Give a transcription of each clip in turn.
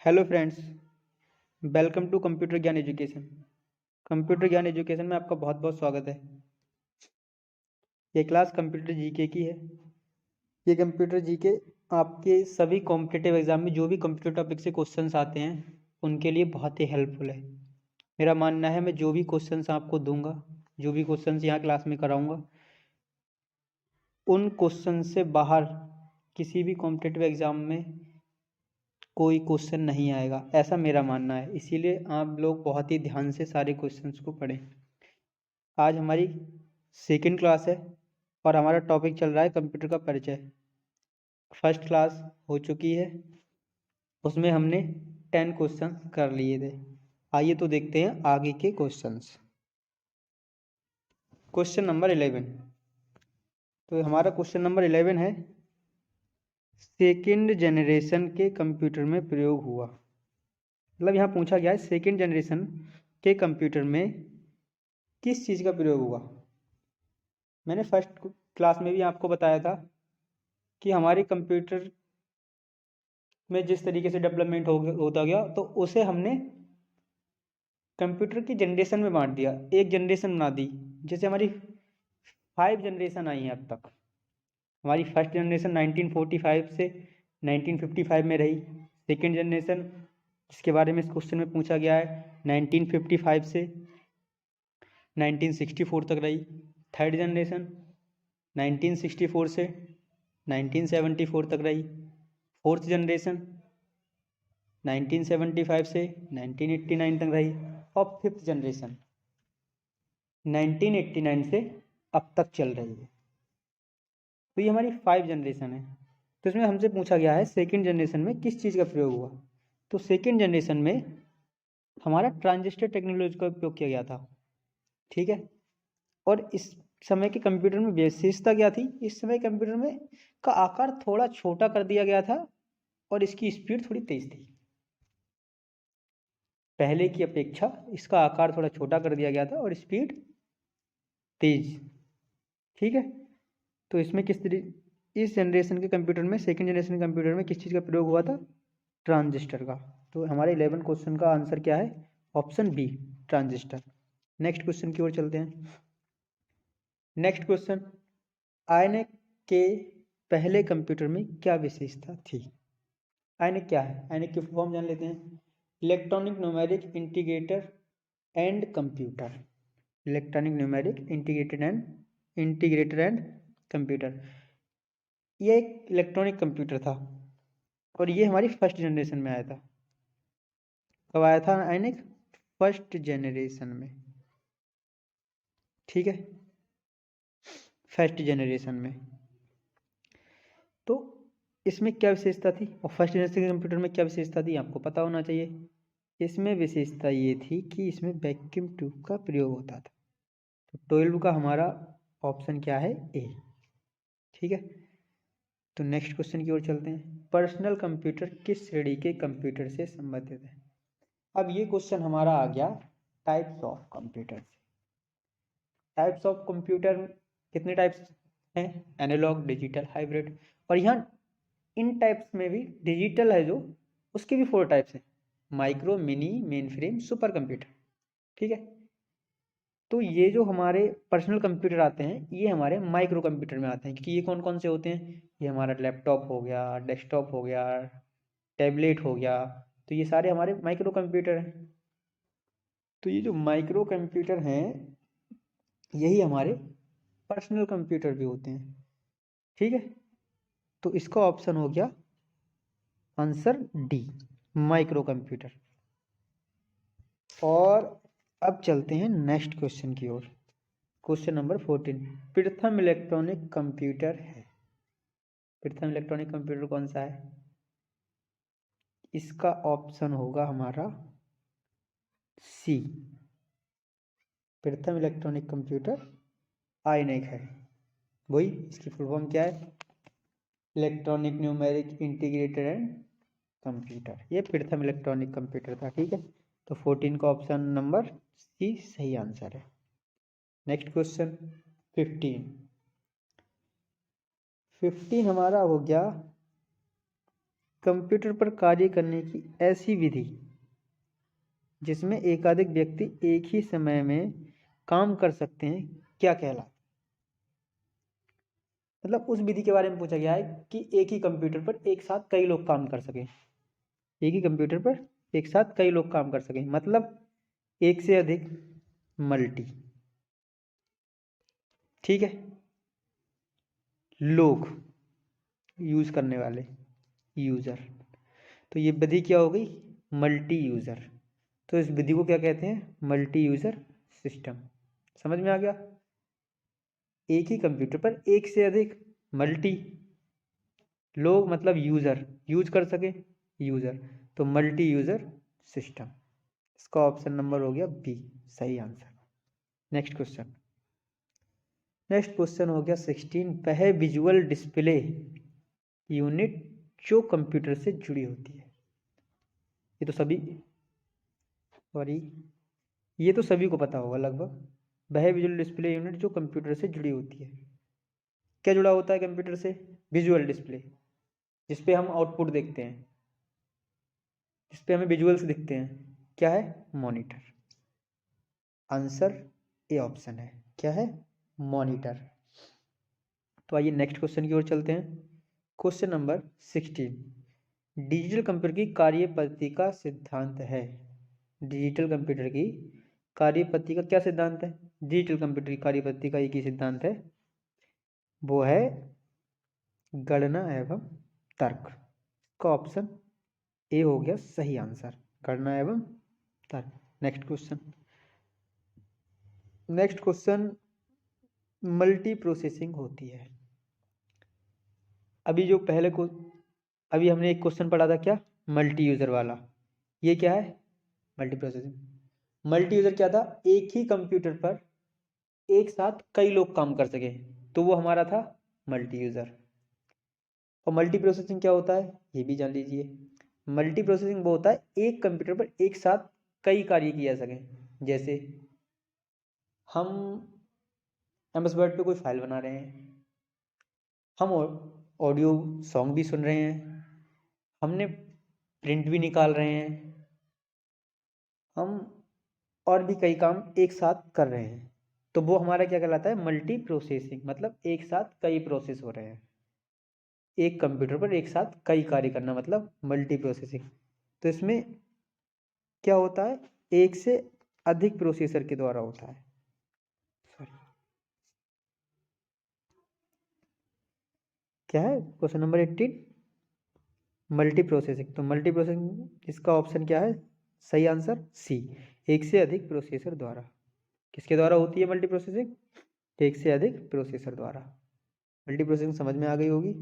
Hello friends, welcome to computer Gyan education. Computer Gyan education में आपका बहुत बहुत स्वागत है। ये क्लास कंप्यूटर जीके की है। ये कंप्यूटर जीके आपके सभी कॉम्पिटिटिव एग्जाम में जो भी कंप्यूटर टॉपिक से क्वेश्चंस आते हैं उनके लिए बहुत ही हेल्पफुल है। मेरा मानना है मैं जो भी क्वेश्चंस आपको दूंगा, जो भी क्वेश्चंस यहाँ क्लास में कराऊंगा, उन क्वेश्चन से बाहर किसी भी कॉम्पिटिटिव एग्जाम में कोई क्वेश्चन नहीं आएगा, ऐसा मेरा मानना है। इसीलिए आप लोग बहुत ही ध्यान से सारे क्वेश्चंस को पढ़ें। आज हमारी सेकंड क्लास है और हमारा टॉपिक चल रहा है कंप्यूटर का परिचय। फर्स्ट क्लास हो चुकी है, उसमें हमने 10 क्वेश्चन कर लिए थे। आइए तो देखते हैं आगे के क्वेश्चंस। Question number 11। तो हमारा क्वेश्चन नंबर 11 है, सेकंड जनरेशन के कंप्यूटर में प्रयोग हुआ। मतलब यहाँ पूछा गया है सेकंड जनरेशन के कंप्यूटर में किस चीज़ का प्रयोग हुआ। मैंने फर्स्ट क्लास में भी आपको बताया था कि हमारे कंप्यूटर में जिस तरीके से डेवलपमेंट होता गया तो उसे हमने कंप्यूटर की जनरेशन में बांट दिया, एक जनरेशन बना दी। जैसे हमारी 5 जनरेशन आई हैं अब तक। हमारी फर्स्ट जनरेशन 1945 से 1955 में रही। सेकेंड जनरेशन जिसके बारे में इस क्वेश्चन में पूछा गया है 1955 से 1964 तक रही। थर्ड जनरेशन 1964 से 1974 तक रही। फोर्थ जनरेशन 1975 से 1989 तक रही। और फिफ्थ जनरेशन 1989 से अब तक चल रही है। तो ये हमारी 5 जनरेशन है। तो इसमें हमसे पूछा गया है सेकेंड जनरेशन में किस चीज़ का प्रयोग हुआ। तो सेकेंड जनरेशन में हमारा ट्रांजिस्टर टेक्नोलॉजी का उपयोग किया गया था। ठीक है। और इस समय के कंप्यूटर में विशेषता क्या थी, इस समय कंप्यूटर में का आकार थोड़ा छोटा कर दिया गया था और इसकी स्पीड थोड़ी तेज थी। पहले की अपेक्षा इसका आकार थोड़ा छोटा कर दिया गया था और स्पीड तेज। ठीक है। तो इसमें इस जनरेशन के कंप्यूटर में, सेकेंड जनरेशन के कंप्यूटर में किस चीज़ का प्रयोग हुआ था, ट्रांजिस्टर का। तो हमारे 11 क्वेश्चन का आंसर क्या है, option B, transistor. Next question की ओर चलते हैं। नेक्स्ट क्वेश्चन, आईएनए के पहले कंप्यूटर में क्या विशेषता थी। आईएनए क्या है, आईएनए की फॉर्म जान लेते हैं। Electronic numeric integrator and computer. Electronic numeric integrator and computer. ये एक इलेक्ट्रॉनिक कंप्यूटर था और ये हमारी फर्स्ट जनरेशन में आया था। कब आया था आईएनए, फर्स्ट जनरेशन में। ठीक है, फर्स्ट जनरेशन में। तो इसमें क्या विशेषता थी और फर्स्ट जनरेशन के कंप्यूटर में क्या विशेषता थी, आपको पता होना चाहिए। इसमें विशेषता ये थी कि इसमें वैक्यूम ट्यूब का प्रयोग होता था। तो 12 का हमारा ऑप्शन क्या है, ए। ठीक है। तो नेक्स्ट क्वेश्चन की ओर चलते हैं। पर्सनल कंप्यूटर किस श्रेणी के कंप्यूटर से संबंधित है। अब ये क्वेश्चन हमारा आ गया टाइप्स ऑफ कंप्यूटर से। टाइप्स ऑफ कंप्यूटर कितने टाइप्स हैं, एनालॉग, डिजिटल, हाइब्रिड। और यहाँ इन टाइप्स में भी डिजिटल है जो, उसके भी 4 टाइप्स हैं, micro, mini, main frame, super computer. ठीक है। तो ये जो हमारे पर्सनल कंप्यूटर आते हैं ये हमारे माइक्रो कंप्यूटर में आते हैं, क्योंकि ये कौन कौन से होते हैं, ये हमारा लैपटॉप हो गया, डेस्कटॉप हो गया, टैबलेट हो गया। तो ये सारे हमारे माइक्रो कंप्यूटर हैं। तो ये जो माइक्रो कंप्यूटर हैं यही हमारे पर्सनल कंप्यूटर भी होते हैं। ठीक है। तो इसका ऑप्शन हो गया आंसर डी, माइक्रो कंप्यूटर। और अब चलते हैं नेक्स्ट क्वेश्चन की ओर। क्वेश्चन नंबर 14, प्रथम इलेक्ट्रॉनिक कंप्यूटर है। प्रथम इलेक्ट्रॉनिक कंप्यूटर कौन सा है, इसका ऑप्शन होगा हमारा सी, प्रथम इलेक्ट्रॉनिक कंप्यूटर आईएनए है। वही इसकी फुल फॉर्म क्या है, electronic numeric integrated and computer. ये प्रथम इलेक्ट्रॉनिक कंप्यूटर था। ठीक है। तो 14 का ऑप्शन नंबर सी सही आंसर है। नेक्स्ट क्वेश्चन 15 हमारा हो गया कंप्यूटर पर कार्य करने की ऐसी विधि जिसमें एकाधिक व्यक्ति एक ही समय में काम कर सकते हैं क्या कहलाता है? मतलब उस विधि के बारे में पूछा गया है कि एक ही कंप्यूटर पर एक साथ कई लोग काम कर सकें। एक ही कंप्यूटर पर एक साथ कई लोग काम कर सकें, मतलब एक से अधिक, मल्टी। ठीक है, लोग यूज करने वाले, यूजर। तो ये विधि क्या हो गई? Multi user. तो इस विधि को क्या कहते हैं? Multi user system. समझ में आ गया? एक ही कंप्यूटर पर एक से अधिक, मल्टी, लोग मतलब यूजर, यूज कर सके, यूजर, तो मल्टी यूजर सिस्टम। इसका ऑप्शन नंबर हो गया बी, सही answer. Next question. Next question हो गया 16। वह विजुअल डिस्प्ले यूनिट जो कंप्यूटर से जुड़ी होती है। ये तो सभी, सॉरी, ये तो सभी को पता होगा लगभग। वह विजुअल डिस्प्ले यूनिट जो कंप्यूटर से जुड़ी होती है। क्या जुड़ा होता है कंप्यूटर से? विजुअल डिस्प्ले, जिसपे हम आउटपुट देखते हैं, जिसपे हमें विजुअल्स दिखते हैं। क्या है? मॉनिटर। आंसर ए ऑप्शन है। क्या है? मॉनिटर। तो आइए नेक्स्ट क्वेश्चन की ओर चलते हैं। Question number 16। डिजिटल कंप्यूटर की कार्यपद्धति का सिद्धांत है। डिजिटल कंप्यूटर की कार्यपद्धति का क्या सिद्धांत है? डिजिटल कंप्यूटर की कार्यपद्धति का एक ही सिद्धांत है, वो है गणना एवं तर्क। का ऑप्शन ए हो गया सही आंसर, गणना एवं तर्क। Next question. Next question, multi processing होती है। अभी जो पहले को अभी हमने एक क्वेश्चन पढ़ा था, क्या? मल्टी यूजर वाला। ये क्या है? Multi processing. मल्टी यूजर क्या था? एक ही कंप्यूटर पर एक साथ कई लोग काम कर सके, तो वो हमारा था मल्टी यूजर। और मल्टी प्रोसेसिंग क्या होता है ये भी जान लीजिए। मल्टी प्रोसेसिंग वो होता है एक कंप्यूटर पर एक साथ कई कार्य किए जा सकें। जैसे हम MS वर्ड पे कोई फाइल बना रहे हैं, हम ऑडियो सॉन्ग भी सुन रहे हैं, हमने प्रिंट भी निकाल रहे हैं, हम और भी कई काम एक साथ कर रहे हैं, तो वो हमारा क्या कहलाता है? Multi processing. मतलब एक साथ कई प्रोसेस हो रहे हैं, एक कंप्यूटर पर एक साथ कई कार्य करना, मतलब मल्टी प्रोसेसिंग। तो इसमें क्या होता है? एक से अधिक प्रोसेसर के द्वारा होता है। सॉरी, क्या है क्वेश्चन नंबर 18? Multi processing. तो मल्टी प्रोसेसिंग इसका ऑप्शन क्या है? सही आंसर सी, एक से अधिक प्रोसेसर द्वारा। किसके द्वारा होती है मल्टी प्रोसेसिंग? एक से अधिक प्रोसेसर द्वारा। मल्टी प्रोसेसिंग समझ में आ गई होगी।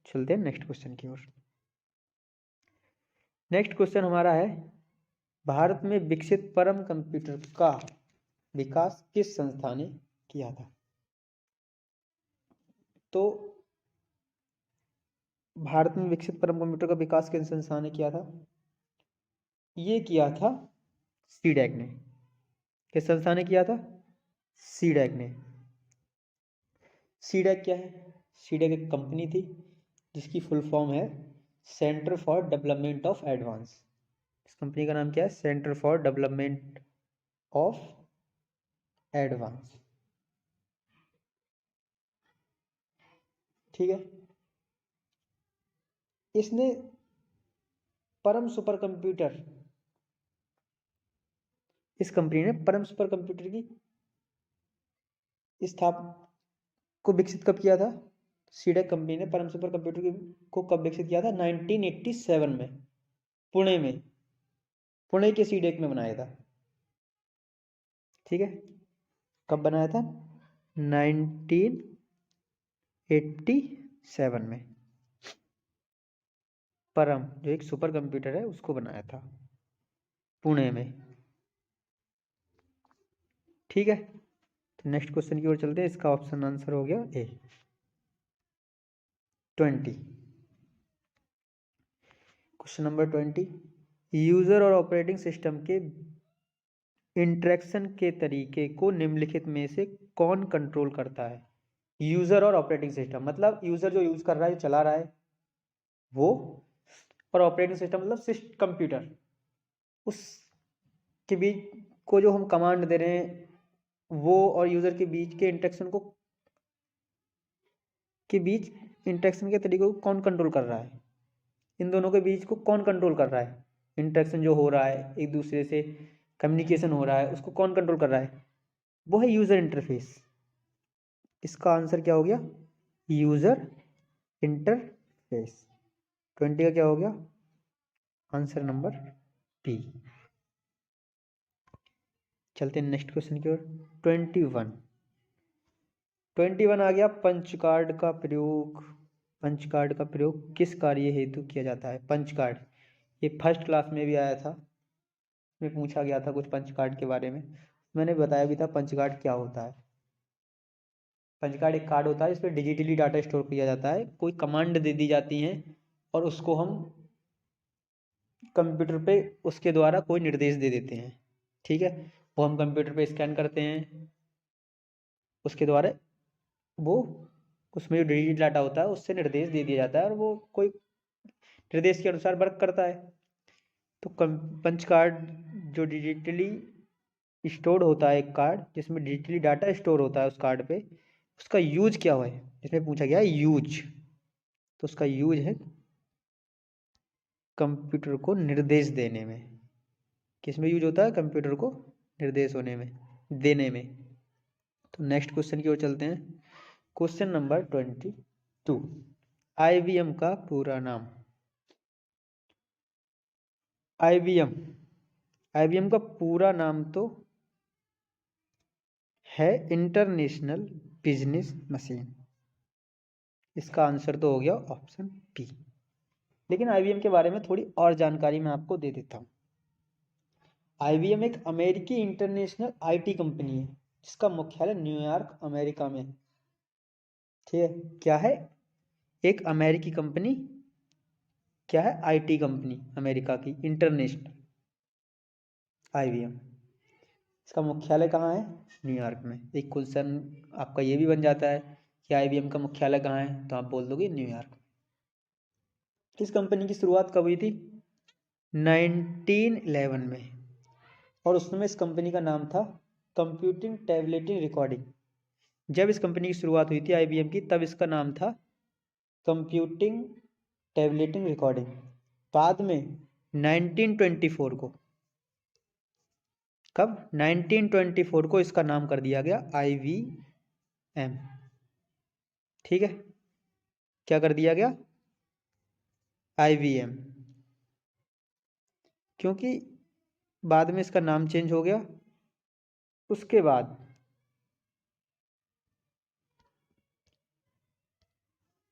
चलते हैं नेक्स्ट क्वेश्चन की ओर। नेक्स्ट क्वेश्चन हमारा है, भारत में विकसित परम कंप्यूटर का विकास किस संस्था ने किया था? तो भारत में विकसित परम कंप्यूटर का विकास किस संस्था ने किया था? ये किया था सीडैक ने। किस संस्था ने किया था? सीडैक ने। सीडैक क्या है? सीडैक एक कंपनी थी जिसकी फुल फॉर्म है centre for development of advance. इस कंपनी का नाम क्या है? Centre for development of advance. ठीक है, इसने परम सुपर कंप्यूटर, इस कंपनी ने परम सुपर कंप्यूटर की को विकसित कब किया था? सीडैक कंपनी ने परम सुपर कंप्यूटर को कब विकसित किया था? 1987 में, पुणे में, पुणे के सीडैक में बनाया था। ठीक है, कब बनाया था? 1987 में। परम जो एक सुपर कंप्यूटर है उसको बनाया था पुणे में। ठीक है, तो नेक्स्ट क्वेश्चन की ओर चलते हैं। इसका ऑप्शन आंसर हो गया ए, 20। Question number 20। यूजर और ऑपरेटिंग सिस्टम के इंटरेक्शन के तरीके को निम्नलिखित में से कौन कंट्रोल करता है? यूजर और ऑपरेटिंग सिस्टम मतलब यूजर जो यूज कर रहा है, जो चला रहा है, वो और ऑपरेटिंग सिस्टम मतलब कंप्यूटर, उस के बीच को जो हम कमांड दे रहे हैं वो और यूज़र के बीच के इंटरेक्शन के तरीके को कौन कंट्रोल कर रहा है, इन दोनों के बीच को कौन कंट्रोल कर रहा है, इंटरेक्शन जो हो रहा है एक दूसरे से कम्युनिकेशन हो रहा है उसको कौन कंट्रोल कर रहा है, वो है यूज़र इंटरफेस। इसका आंसर क्या हो गया, यूज़र इंटरफेस। 20 का क्या हो गया, आंसर नंबर बी। चलते हैं नेक्स्ट क्वेश्चन की ओर। 21 आ गया, पंच कार्ड का प्रयोग। पंच कार्ड का प्रयोग किस कार्य हेतु किया जाता है। पंच कार्ड ये फर्स्ट क्लास में भी आया था, में पूछा गया था कुछ पंच कार्ड के बारे में, मैंने बताया भी था पंच कार्ड क्या होता है। पंच कार्ड एक कार्ड होता है इसमें डिजिटली डाटा स्टोर किया जाता है, कोई कमांड दे दी जाती हैं और उसको हम कंप्यूटर पे उसके द्वारा कोई निर्देश दे देते हैं, ठीक है। वो हम कंप्यूटर पे स्कैन करते हैं, उसके द्वारा वो उसमें जो डिजिटल डाटा होता है उससे निर्देश दे दिया जाता है और वो कोई निर्देश के अनुसार वर्क करता है। तो पंच कार्ड जो डिजिटली स्टोर होता है, एक कार्ड जिसमें डिजिटली डाटा स्टोर होता है उस कार्ड पे, उसका यूज क्या है, इसमें पूछा गया है यूज, तो उसका यूज है कंप्यूटर को निर्देश देने में। किसमें यूज होता है, कंप्यूटर को निर्देश होने में, देने में। तो नेक्स्ट क्वेश्चन की ओर चलते हैं। क्वेश्चन नंबर 22, IBM का पूरा नाम। IBM का पूरा नाम तो है इंटरनेशनल बिजनेस मशीन। इसका आंसर तो हो गया ऑप्शन बी। लेकिन IBM के बारे में थोड़ी और जानकारी मैं आपको दे देता हूँ। IBM एक अमेरिकी इंटरनेशनल IT कंपनी है जिसका मुख्यालय न्यूयॉर्क अमेरिका में, ठीक है। क्या है, एक अमेरिकी कंपनी, क्या है, IT कंपनी अमेरिका की इंटरनेशनल IBM। इसका मुख्यालय कहाँ है, न्यूयॉर्क में। एक क्वेश्चन आपका ये भी बन जाता है कि IBM का मुख्यालय कहाँ है, तो आप बोल दोगे न्यूयॉर्क। इस कंपनी की शुरुआत कब हुई थी, 1911 में, और उसमें इस कंपनी का नाम था कंप्यूटिंग टैबलेटिंग रिकॉर्डिंग। जब इस कंपनी की शुरुआत हुई थी IBM की, तब इसका नाम था कंप्यूटिंग टैबलेटिंग रिकॉर्डिंग। बाद में 1924 को, कब, 1924 को इसका नाम कर दिया गया IBM, ठीक है। क्या कर दिया गया, IBM, क्योंकि बाद में इसका नाम चेंज हो गया। उसके बाद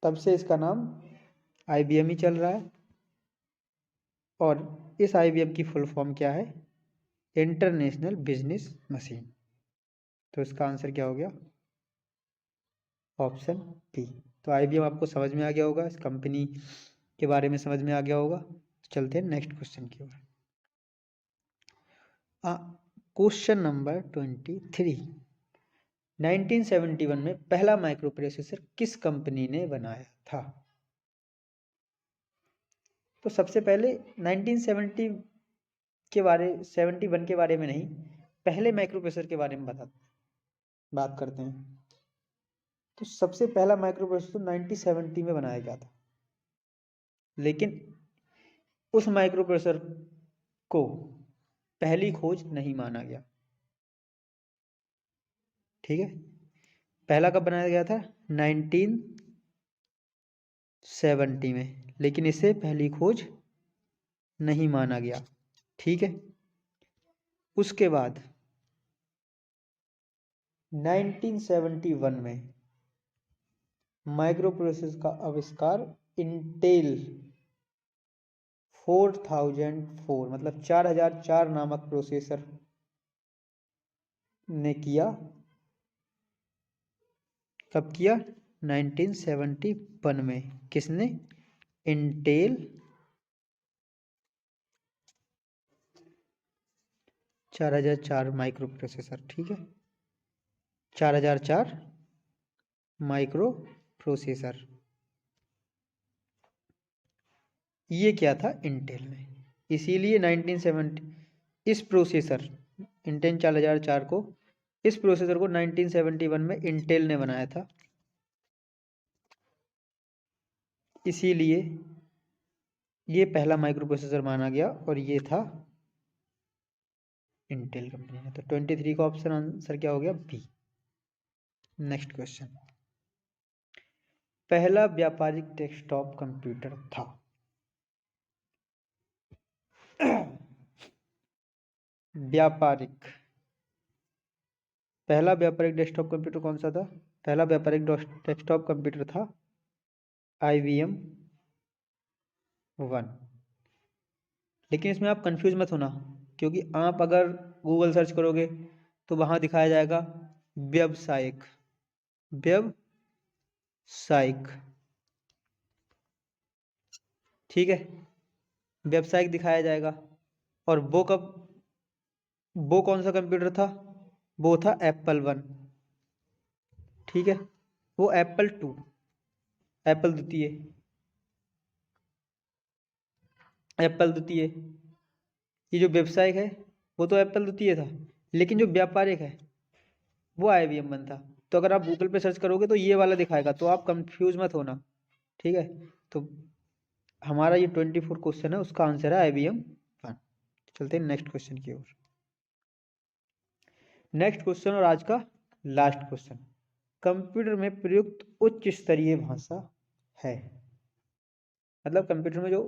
तब से इसका नाम IBM ही चल रहा है। और इस IBM की फुल फॉर्म क्या है, इंटरनेशनल बिजनेस मशीन। तो इसका आंसर क्या हो गया, ऑप्शन बी। तो IBM आपको समझ में आ गया होगा, इस कंपनी के बारे में समझ में आ गया होगा। चलते हैं नेक्स्ट क्वेश्चन की ओर। क्वेश्चन नंबर 23, 1971 में पहला माइक्रो प्रोसेसर किस कंपनी ने बनाया था। तो सबसे पहले 1970 के बारे 71 के बारे में नहीं, पहले माइक्रो प्रोसेसर के बारे में बात करते हैं। तो सबसे पहला माइक्रो प्रोसेसर 1970 में बनाया गया था, लेकिन उस माइक्रो प्रोसेसर को पहली खोज नहीं माना गया, ठीक है। पहला कब बनाया गया था, 1970 में, लेकिन इसे पहली खोज नहीं माना गया, ठीक है। उसके बाद 1971 में माइक्रो प्रोसेसर का आविष्कार इंटेल 4004 मतलब 4004 नामक प्रोसेसर ने किया। कब किया, 1971 में। किसने, इंटेल 4004 माइक्रो प्रोसेसर, ठीक है। 4004 माइक्रो प्रोसेसर। ये क्या था इंटेल ने, इसीलिए 1970 इस प्रोसेसर इंटेल 4004 को, इस प्रोसेसर को 1971 में इंटेल ने बनाया था, इसीलिए ये पहला माइक्रो प्रोसेसर माना गया और ये था इंटेल कंपनी है। तो 23 का ऑप्शन आंसर क्या हो गया? बी। नेक्स्ट क्वेश्चन, पहला व्यापारिक डेस्कटॉप कंप्यूटर था। व्यापारिक, पहला व्यापारिक डेस्कटॉप कंप्यूटर कौन सा था? पहला व्यापारिक डेस्कटॉप कंप्यूटर था IBM 1। लेकिन इसमें आप कंफ्यूज मत होना, क्योंकि आप अगर गूगल सर्च करोगे तो वहां दिखाया जाएगा व्यावसायिक, व्यावसायिक, ठीक है, व्यावसायिक दिखाया जाएगा। और वो कब, वो कौन सा कंप्यूटर था? वो था एप्पल 1, ठीक है, वो एप्पल 2, एप्पल द्वितीय, एप्पल द्वितीय। ये जो व्यावसायिक है वो तो एप्पल द्वितीय था, लेकिन जो व्यापारिक है वो IBM 1 था। तो अगर आप गूगल पे सर्च करोगे तो ये वाला दिखाएगा, तो आप कंफ्यूज मत होना, ठीक है। तो हमारा ये 24 क्वेश्चन है, उसका आंसर है IBM 1। चलते हैं नेक्स्ट क्वेश्चन की ओर। नेक्स्ट क्वेश्चन और आज का लास्ट क्वेश्चन, कंप्यूटर में प्रयुक्त उच्च स्तरीय भाषा है, मतलब कंप्यूटर में जो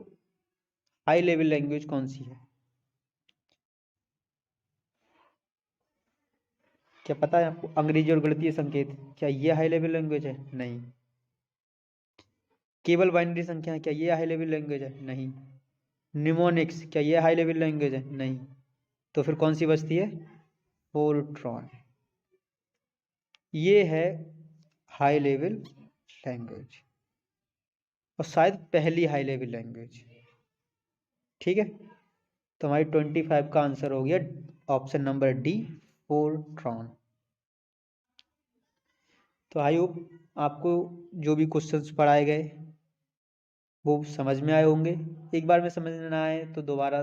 हाई लेवल लैंग्वेज कौन सी है? क्या पता है आपको? अंग्रेजी और गणितीय संकेत, क्या ये हाई लेवल लैंग्वेज है? नहीं। केवल बाइनरी संख्या है, क्या ये हाई लेवल लैंग्वेज है? नहीं। निमोनिक्स, क्या ये हाई लेवल लैंग्वेज है? नहीं। तो फिर कौन सी बचती है? फोरट्रॉन, ये है हाई लेवल लैंग्वेज, और शायद पहली हाई लेवल लैंग्वेज, ठीक है। तो हमारी 25 का आंसर हो गया ऑप्शन नंबर डी, फोरट्रॉन। तो आई होप आपको जो भी क्वेश्चंस पढ़ाए गए वो समझ में आए होंगे। एक बार में समझ में ना आए तो दोबारा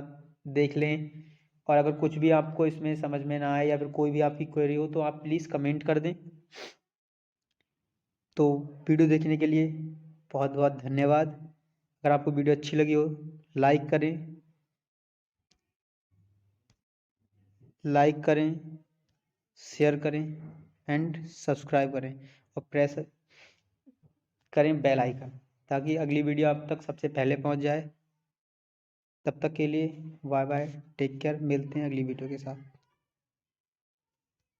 देख लें, और अगर कुछ भी आपको इसमें समझ में ना आए या फिर कोई भी आपकी क्वेरी हो तो आप प्लीज़ कमेंट कर दें। तो वीडियो देखने के लिए बहुत बहुत धन्यवाद। अगर आपको वीडियो अच्छी लगी हो लाइक करें, शेयर करें एंड सब्सक्राइब करें, और प्रेस करें बेल आइकन, ताकि अगली वीडियो आप तक सबसे पहले पहुंच जाए। तब तक के लिए बाय बाय, टेक केयर, मिलते हैं अगली वीडियो के साथ।